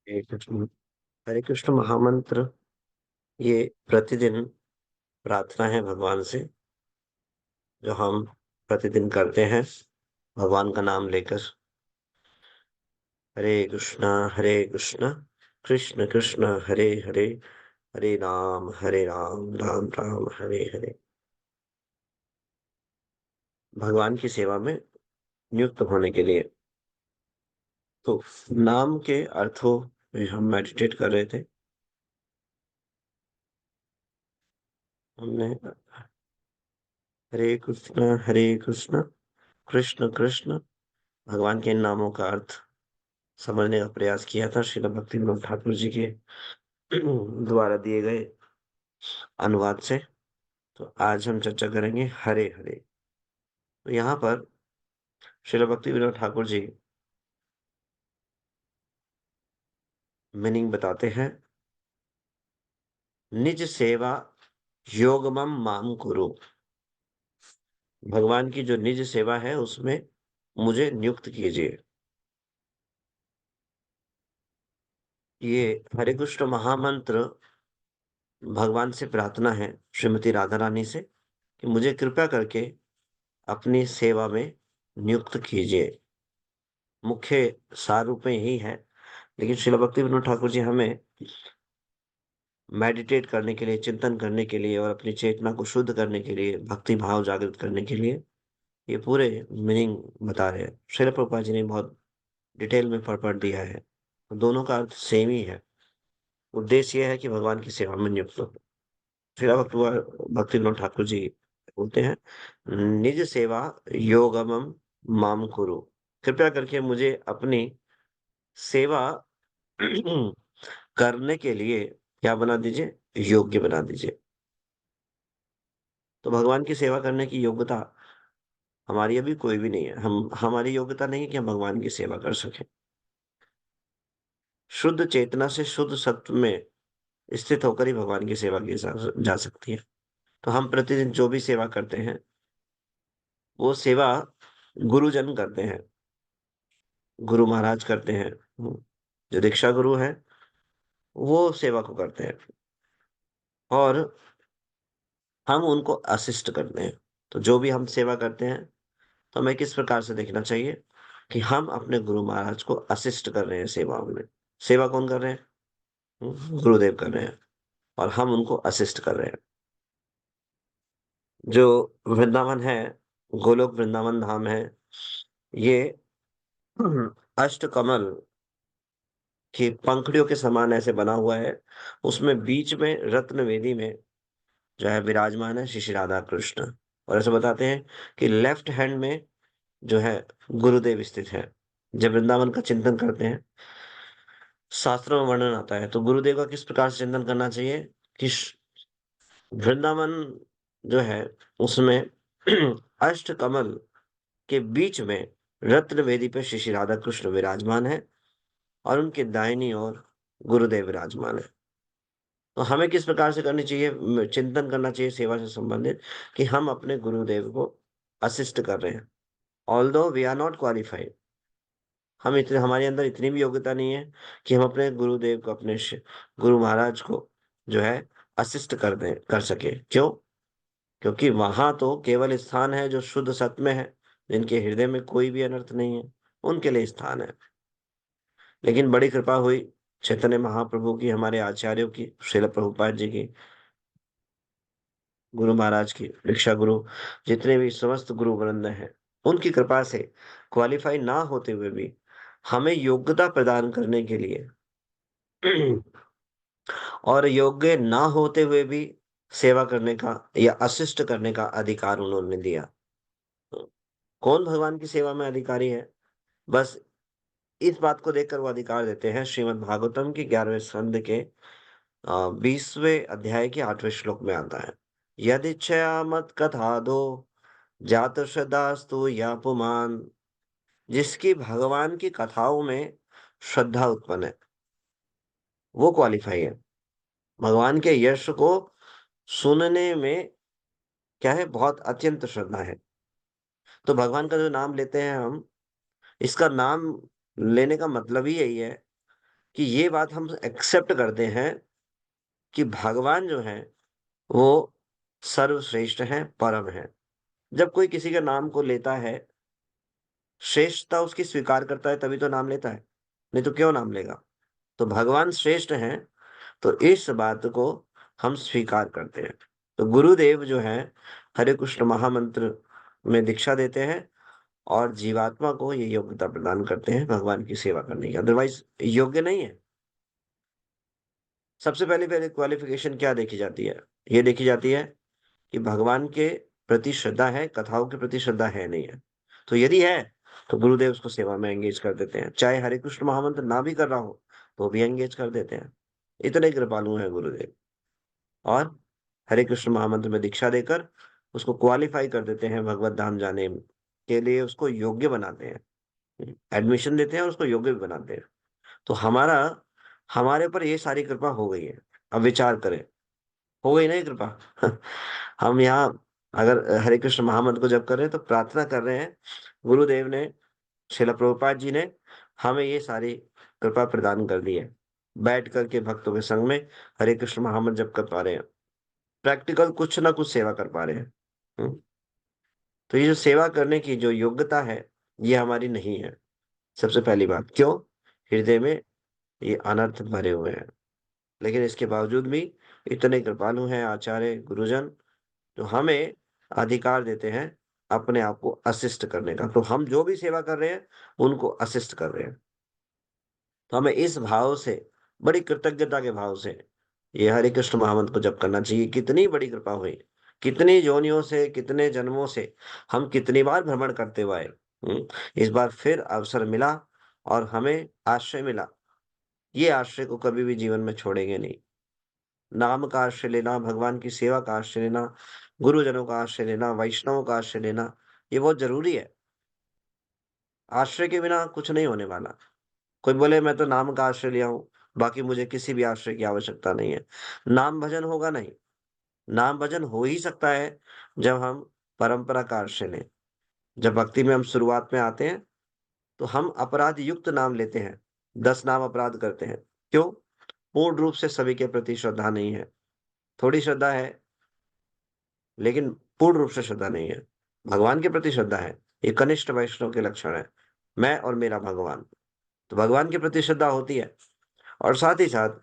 हरे कृष्ण महामंत्र ये प्रतिदिन प्रार्थना है भगवान से, जो हम प्रतिदिन करते हैं भगवान का नाम लेकर। हरे कृष्ण कृष्ण कृष्ण हरे हरे, हरे राम राम राम हरे हरे। भगवान की सेवा में नियुक्त होने के लिए तो नाम के अर्थों में हम मेडिटेट कर रहे थे। हमने हरे कृष्ण कृष्ण कृष्ण भगवान के इन नामों का अर्थ समझने का प्रयास किया था श्रील भक्ति विनोद ठाकुर जी के द्वारा दिए गए अनुवाद से। तो आज हम चर्चा करेंगे हरे हरे। तो यहाँ पर श्रील भक्ति विनोद ठाकुर जी मीनिंग बताते हैं। निज सेवा योगमम माम कुरु। भगवान की जो निज सेवा है उसमें मुझे नियुक्त कीजिए। ये हरे कृष्ण महामंत्र भगवान से प्रार्थना है, श्रीमती राधा रानी से, कि मुझे कृपया करके अपनी सेवा में नियुक्त कीजिए। मुख्य सार रूप में यही है, लेकिन श्रील भक्ति विनोद ठाकुर जी हमें मेडिटेट करने के लिए, चिंतन करने के लिए और अपनी चेतना को शुद्ध करने के लिए, भक्ति भाव जागृत करने के लिए ये पूरे मीनिंग बता रहे हैं। श्रील प्रभुपाद जी ने बहुत डिटेल में पढ़ दिया है। तो दोनों का अर्थ सेम ही है। उद्देश्य यह है कि भगवान की सेवा में नियुक्त हो। श्रील भक्ति विनोद ठाकुर जी बोलते हैं, निज सेवा योगमम माम कुरु। कृपया करके मुझे अपनी सेवा करने के लिए क्या बना दीजिए, योग्य बना दीजिए। तो भगवान की सेवा करने की योग्यता हमारी अभी कोई भी नहीं है। हमारी योग्यता नहीं है कि हम भगवान की सेवा कर सकें। शुद्ध चेतना से शुद्ध सत्व में स्थित होकर ही भगवान की सेवा की जा सकती है। तो हम प्रतिदिन जो भी सेवा करते हैं वो सेवा गुरुजन करते हैं, गुरु महाराज करते हैं। जो दीक्षा गुरु है वो सेवा को करते हैं और हम उनको असिस्ट करते हैं। तो जो भी हम सेवा करते हैं तो हमें किस प्रकार से देखना चाहिए कि हम अपने गुरु महाराज को असिस्ट कर रहे हैं सेवाओं में। सेवा कौन कर रहे हैं? गुरुदेव कर रहे हैं और हम उनको असिस्ट कर रहे हैं। जो वृंदावन है, गोलोक वृंदावन धाम है, ये अष्ट कमल की पंखुड़ियों के समान ऐसे बना हुआ है। उसमें बीच में रत्न वेदी में जो है विराजमान है श्री श्री राधा कृष्ण। और ऐसे बताते हैं कि लेफ्ट हैंड में जो है गुरुदेव स्थित है। जब वृंदावन का चिंतन करते हैं, शास्त्रों में वर्णन आता है, तो गुरुदेव का किस प्रकार से चिंतन करना चाहिए कि वृंदावन जो है उसमें अष्ट कमल के बीच में रत्न वेदी पे श्री श्री राधा कृष्ण विराजमान है और उनके दाहिनी ओर गुरुदेव विराजमान है। तो हमें किस प्रकार से करनी चाहिए, चिंतन करना चाहिए सेवा से संबंधित, कि हम अपने गुरुदेव को असिस्ट कर रहे हैं। Although we are not qualified, हम इतने, हमारे अंदर इतनी भी योग्यता नहीं है कि हम अपने गुरुदेव को, अपने गुरु महाराज को जो है असिस्ट कर सके। क्यों? क्योंकि वहां तो केवल स्थान है जो शुद्ध सत्य में है, जिनके हृदय में कोई भी अनर्थ नहीं है, उनके लिए स्थान है। लेकिन बड़ी कृपा हुई चैतन्य महाप्रभु की, हमारे आचार्यों की, श्रील प्रभुपाद जी की, गुरु महाराज की, दीक्षा गुरु, जितने भी समस्त गुरु वृंद हैं, उनकी कृपा से क्वालिफाई ना होते हुए भी हमें योग्यता प्रदान करने के लिए और योग्य ना होते हुए भी सेवा करने का या असिस्ट करने का अधिकार उन्होंने दिया। कौन भगवान की सेवा में अधिकारी है? बस इस बात को देखकर वो अधिकार देते हैं। श्रीमद् भागवतम के 11वें स्कंद के 20वें अध्याय के 8वें श्लोक में आता है, यदिच्छया मत कथा दो जात श्रद्धास्तु या पुमान। जिसकी भगवान की कथाओं में श्रद्धा उत्पन्न है वो क्वालिफाई है। भगवान के यश को सुनने में क्या है, बहुत अत्यंत श्रद्धा है। तो भगवान का जो नाम लेते हैं हम, इसका नाम लेने का मतलब ही यही है कि ये बात हम एक्सेप्ट करते हैं कि भगवान जो हैं, वो सर्वश्रेष्ठ हैं, परम हैं। जब कोई किसी के नाम को लेता है, श्रेष्ठता उसकी स्वीकार करता है तभी तो नाम लेता है, नहीं तो क्यों नाम लेगा? तो भगवान श्रेष्ठ हैं, तो इस बात को हम स्वीकार करते हैं। तो गुरुदेव जो हैं, हरे कृष्ण महामंत्र में दीक्षा देते हैं और जीवात्मा को ये योग्यता प्रदान करते हैं भगवान की सेवा करने की, अदरवाइज योग्य नहीं है। सबसे पहले पहले क्वालिफिकेशन क्या देखी जाती है? ये देखी जाती है कि भगवान के प्रति श्रद्धा है, कथाओं के प्रति श्रद्धा है नहीं है। तो यदि है, तो गुरुदेव उसको सेवा में एंगेज कर देते हैं, चाहे हरे कृष्ण महामंत्र ना भी कर रहा हो तो भी एंगेज कर देते हैं। इतने कृपालु हैं गुरुदेव। और हरे कृष्ण महामंत्र में दीक्षा देकर उसको क्वालिफाई कर देते हैं, भगवत धाम जाने के लिए उसको योग्य बनाते हैं, एडमिशन देते हैं और उसको योग्य भी बनाते हैं। तो हमारे ऊपर ये सारी कृपा हो गई है। अब विचार करें, हो गई ना ये कृपा? हम यहाँ अगर हरे कृष्ण महामंत्र को जप कर रहे हैं तो प्रार्थना कर रहे हैं, गुरुदेव ने, श्रील प्रभुपाद जी ने हमें ये सारी कृपा प्रदान कर दी है। बैठ करके भक्तों के संग में हरे कृष्ण महामंत्र जप कर पा रहे हैं, प्रैक्टिकल कुछ ना कुछ सेवा कर पा रहे हैं। हम्म। तो ये जो सेवा करने की जो योग्यता है, ये हमारी नहीं है। सबसे पहली बात, क्यों? हृदय में ये अनर्थ भरे हुए हैं। लेकिन इसके बावजूद भी इतने कृपालु हैं आचार्य गुरुजन, जो हमें अधिकार देते हैं अपने आप को असिस्ट करने का। तो हम जो भी सेवा कर रहे हैं उनको असिस्ट कर रहे हैं। तो हमें इस भाव से, बड़ी कृतज्ञता के भाव से ये हरे कृष्ण महामंत्र को जप करना चाहिए। कितनी बड़ी कृपा हुई, कितनी जोनियों से, कितने जन्मों से, हम कितनी बार भ्रमण करते हुए आए। इस बार फिर अवसर मिला और हमें आश्रय मिला। ये आश्रय को कभी भी जीवन में छोड़ेंगे नहीं। नाम का आश्रय लेना, भगवान की सेवा का आश्रय लेना, गुरुजनों का आश्रय लेना, वैष्णवों का आश्रय लेना, ये बहुत जरूरी है। आश्रय के बिना कुछ नहीं होने वाला। कोई बोले मैं तो नाम का आश्रय लिया हूं, बाकी मुझे किसी भी आश्रय की आवश्यकता नहीं है, नाम भजन होगा नहीं। नाम भजन हो ही सकता है जब हम परंपरा का आश्रय लें। जब भक्ति में हम शुरुआत में आते हैं तो हम अपराध युक्त नाम लेते हैं, 10 नाम अपराध करते हैं। क्यों? पूर्ण रूप से सभी के प्रति श्रद्धा नहीं है, थोड़ी श्रद्धा है, लेकिन पूर्ण रूप से श्रद्धा नहीं है। भगवान के प्रति श्रद्धा है, ये कनिष्ठ वैष्णव के लक्षण है, मैं और मेरा भगवान। तो भगवान के प्रति श्रद्धा होती है और साथ ही साथ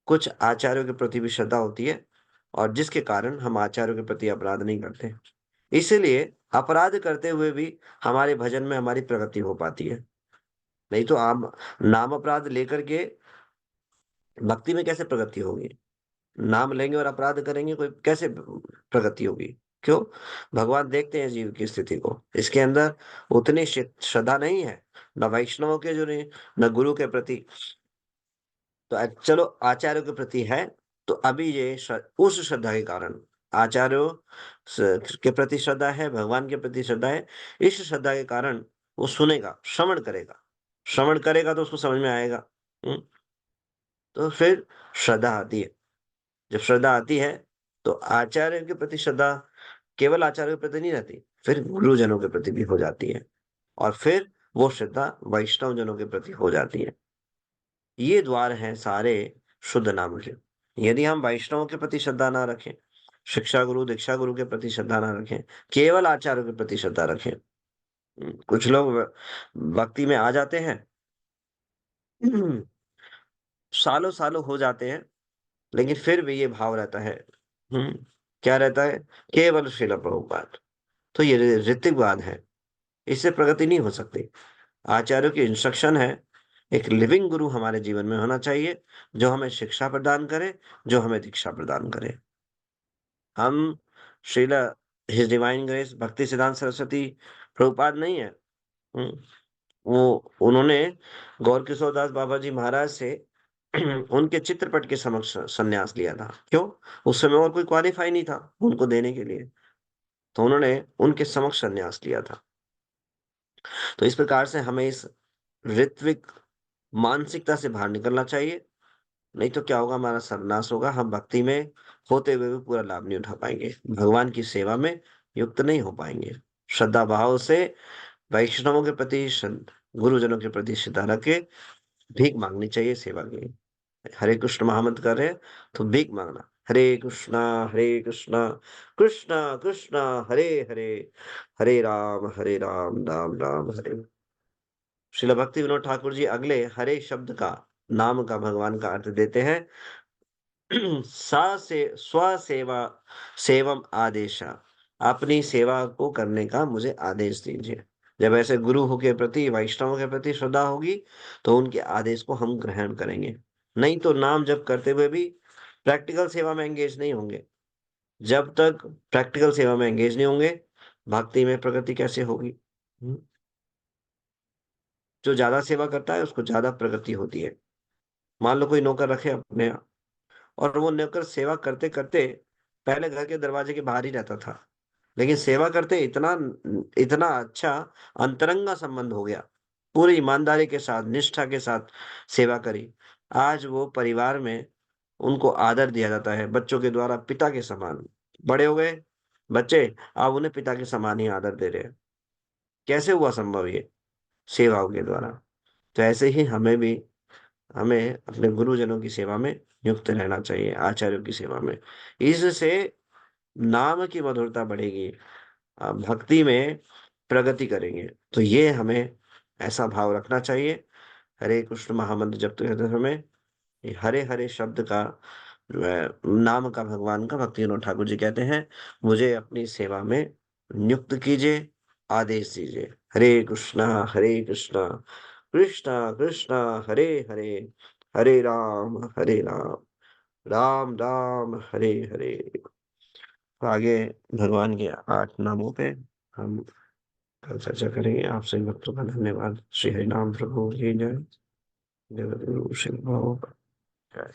कुछ आचार्यों के प्रति भी श्रद्धा होती है, और जिसके कारण हम आचार्यों के प्रति अपराध नहीं करते। इसीलिए अपराध करते हुए भी हमारे भजन में हमारी प्रगति हो पाती है। नहीं तो आप नाम अपराध लेकर के भक्ति में कैसे प्रगति होगी? नाम लेंगे और अपराध करेंगे, कोई कैसे प्रगति होगी? क्यों? भगवान देखते हैं जीव की स्थिति को, इसके अंदर उतनी श्रद्धा नहीं है, न वैष्णवों के जो नहीं, न गुरु के प्रति। तो चलो आचार्यों के प्रति है, तो अभी ये उस श्रद्धा के कारण, आचार्यों के प्रति श्रद्धा है, भगवान के प्रति श्रद्धा है, इस श्रद्धा के कारण वो सुनेगा, श्रवण करेगा। श्रवण करेगा तो उसको समझ में आएगा। हम्म। तो फिर श्रद्धा आती है। जब श्रद्धा आती है तो आचार्य के प्रति श्रद्धा केवल आचार्य के प्रति नहीं रहती, फिर गुरुजनों के प्रति भी हो जाती है, और फिर वो श्रद्धा वैष्णव जनों के प्रति हो जाती है। ये द्वार हैं सारे शुद्ध नाम के। यदि हम वैष्णवों के प्रति श्रद्धा ना रखें, शिक्षा गुरु दीक्षा गुरु के प्रति श्रद्धा ना रखें, केवल आचार्य के प्रति श्रद्धा रखें। कुछ लोग भक्ति में आ जाते हैं, सालों सालों हो जाते हैं, लेकिन फिर भी ये भाव रहता है। हम्म। क्या रहता है? केवल श्रील प्रभुपाद। तो ये रीतिवाद है, इससे प्रगति नहीं हो सकती। आचार्यों की इंस्ट्रक्शन है, एक लिविंग गुरु हमारे जीवन में होना चाहिए, जो हमें शिक्षा प्रदान करे, जो हमें दीक्षा प्रदान करे। हम श्रील हिज डिवाइन ग्रेस भक्ति सिद्धांत सरस्वती प्रभुपाद नहीं है। हम्म, वो उन्होंने गौर किशोर दास बाबा जी महाराज से उनके चित्रपट के समक्ष संन्यास लिया था। क्यों? उस समय और कोई क्वालिफाई नहीं था उनको देने के लिए, तो उन्होंने उनके समक्ष संन्यास लिया था। तो इस प्रकार से हमें इस ऋत्विक मानसिकता से बाहर निकलना चाहिए। नहीं तो क्या होगा? हमारा सर्वनाश होगा, हम भक्ति में होते हुए भी पूरा लाभ नहीं उठा पाएंगे, भगवान की सेवा में युक्त नहीं हो पाएंगे। श्रद्धा भाव से वैष्णवों के प्रति, गुरुजनों के प्रति श्रद्धा रखे, भीख माँगनी चाहिए सेवा के लिए। हरे कृष्ण महामंत्र कर रहे हैं, तो भीख माँगना। हरे कृष्णा, कृष्णा कृष्णा हरे हरे, हरे राम, राम राम हरे। श्रील भक्ति विनोद ठाकुर जी अगले हरे शब्द का, नाम का भगवान का अर्थ देते हैं। सा से स्वसेवा सेवम आदेशा, अपनी सेवा को करने का मुझे आदेश दीजिए। जब ऐसे गुरु के प्रति, वैष्णवों के प्रति श्रद्धा होगी, तो उनके आदेश को हम ग्रहण करेंगे। नहीं तो नाम जप करते हुए भी प्रैक्टिकल सेवा में एंगेज नहीं होंगे। जब तक प्रैक्टिकल सेवा में एंगेज नहीं होंगे, भक्ति में प्रगति कैसे होगी? हम्म, जो ज्यादा सेवा करता है उसको ज्यादा प्रगति होती है। मान लो कोई नौकर रखे अपने, और वो नौकर सेवा करते करते पहले घर के दरवाजे के बाहर ही रहता था, लेकिन सेवा करते इतना इतना अच्छा अंतरंगा संबंध हो गया, पूरी ईमानदारी के साथ, निष्ठा के साथ सेवा करी। आज वो परिवार में उनको आदर दिया जाता है, बच्चों के द्वारा पिता के समान। बड़े हो गए बच्चे, अब उन्हें पिता के समान ही आदर दे रहे हैं। कैसे हुआ संभव ये? सेवाओं के द्वारा। तो ऐसे ही हमें अपने गुरुजनों की सेवा में नियुक्त रहना चाहिए, आचार्यों की सेवा में। इससे नाम की मधुरता बढ़ेगी, भक्ति में प्रगति करेंगे। तो ये हमें ऐसा भाव रखना चाहिए। हरे कृष्ण महामंत्र जपते रहते समय ये हरे हरे शब्द का जो है, नाम का भगवान का, भक्ति विनोद ठाकुर जी कहते हैं, मुझे अपनी सेवा में नियुक्त कीजिए, आदेश दीजिए। हरे कृष्णा, कृष्णा कृष्णा हरे हरे, हरे राम, राम राम हरे हरे। तो आगे भगवान के 8 नामों पे हम कल चर्चा करेंगे। आप सभी भक्तों का धन्यवाद। श्री हरिनाम प्रभु की जय। जगत गुरु श्री भाव जय।